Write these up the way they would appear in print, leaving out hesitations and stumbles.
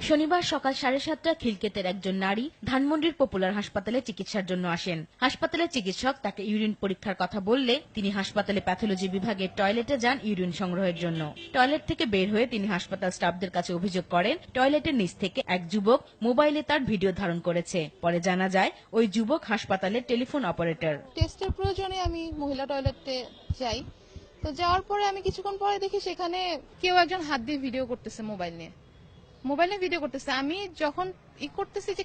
শনিবার সকাল 7:30টায় খিলক্ষেতের একজন নারী ধানমন্ডির পপুলার হাসপাতালে চিকিৎসার জন্য আসেন। হাসপাতালের চিকিৎসক তাকে ইউরিন পরীক্ষার কথা বললে তিনি হাসপাতালে প্যাথোলজি বিভাগের টয়লেটে যান ইউরিন সংগ্রহের জন্য। টয়লেট থেকে বের হয়ে তিনি হাসপাতাল স্টাফদের কাছে অভিযোগ করেন টয়লেটের নিচ থেকে এক যুবক মোবাইলে তার ভিডিও ধারণ করেছে। পরে জানা যায় ওই যুবক হাসপাতালের টেলিফোন অপারেটর। টেস্টের প্রয়োজনে আমি মহিলা টয়লেটে যাই। তো যাওয়ার পরে আমি কিছুক্ষণ পরে দেখি সেখানে কেউ একজন হাত দিয়ে ভিডিও করতেছে, মোবাইলে ভিডিও করতেছে। আমি যখন করতেছি যে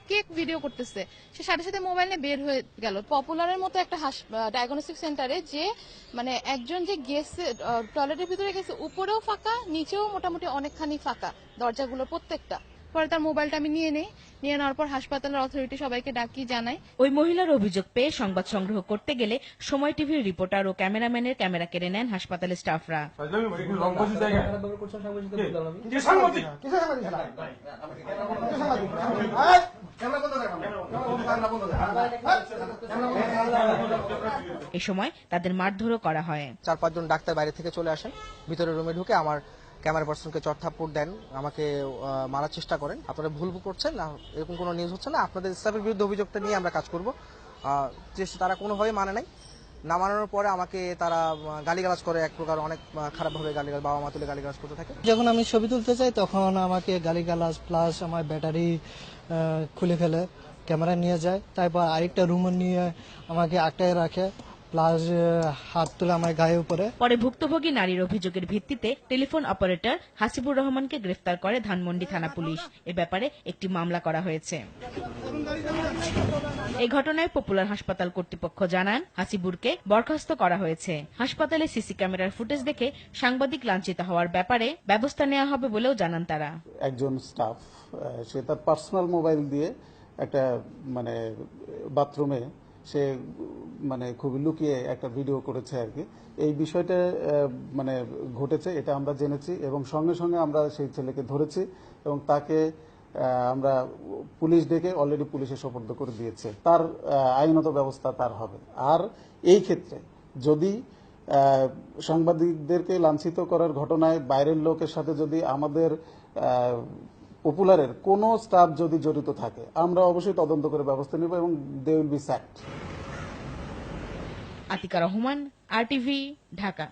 কে ভিডিও করতেছে, সে সাথে সাথে মোবাইল নিয়ে বের হয়ে গেল। পপুলারের মতো একটা ডায়াগনস্টিক সেন্টারে যে মানে একজন যে গেছে টয়লেটের ভিতরে গেছে, উপরেও ফাঁকা, নিচেও মোটামুটি অনেকখানি ফাঁকা, দরজাগুলো প্রত্যেকটা। পরে তার মোবাইলটা আমি নিয়ে নেওয়ার পর হাসপাতালের অথরিটি সবাইকে ডাকি জানাই। ওই মহিলার অভিযোগ পেয়ে সংবাদ সংগ্রহ করতে গেলে সময় টিভির রিপোর্টার ও ক্যামেরাম্যানের ক্যামেরা কেড়ে নেন হাসপাতালের স্টাফরা। এ সময় তাদের মারধরও করা হয়। 4-5 জন ডাক্তার বাইরে থেকে চলে আসেন, ভিতরের রুমে ঢুকে আমার ক্যামেরা পার্সনকে চড়থাপ্পড় দেন, আমাকে মারার চেষ্টা করেন। আপনারা ভুল করছেন, এরকম কোনো নিউজ হচ্ছে না, আপনাদের স্টাফের বিরুদ্ধে অভিযোগটা নিয়ে আমরা কাজ করব। তারা কোনোভাবে মানে নাই, না মানানোর পরে আমাকে তারা গালিগালাজ করে, এক প্রকার অনেক খারাপভাবে গালিগালাজ, বাবা মা তুলে গালিগালাজ করতে থাকে। যখন আমি ছবি তুলতে চাই তখন আমাকে গালিগালাজ প্লাস আমার ব্যাটারি খুলে ফেলে, ক্যামেরা নিয়ে যায়, তারপর আরেকটা রুমে নিয়ে আমাকে আটকায় রাখে, প্লাস হাত তুলে আমার গায়ে উপরে। পরে ভুক্তভোগী নারীর অভিযোগের ভিত্তিতে টেলিফোন অপারেটর হাসিবুর রহমানকে গ্রেফতার করে ধানমন্ডি থানা পুলিশ। এ ব্যাপারে একটি মামলা করা হয়েছে। এই ঘটনায় পপুলার হাসপাতাল কর্তৃপক্ষ জানান হাসিবুরকে বরখাস্ত করা হয়েছে। হাসপাতালে সিসি ক্যামেরার ফুটেজ দেখে সাংবাদিক লাঞ্ছিত হওয়ার ব্যাপারে ব্যবস্থা নেওয়া হবে বলেও জানান তারা। একজন স্টাফ সে তার পার্সোনাল মোবাইল দিয়ে একটা মানে বাথরুমে সে মানে খুবই লুকিয়ে একটা ভিডিও করেছে আর কি। এই বিষয়টা মানে ঘটেছে, এটা আমরা জেনেছি এবং সঙ্গে সঙ্গে আমরা সেই ছেলেকে ধরেছি এবং তাকে আমরা পুলিশ ডেকে অলরেডি পুলিশে সোপর্দ করে দিয়েছে। তার আইনত ব্যবস্থা তার হবে। আর এই ক্ষেত্রে যদি সাংবাদিকদেরকে লাঞ্ছিত করার ঘটনায় বাইরের লোকের সাথে যদি আমাদের পপুলারের কোনো স্টাফ যদি জড়িত থাকে, আমরা অবশ্যই তদন্ত করে ব্যবস্থা নেব এবং they will be sacked. Atika Rahman, RTV, Dhaka.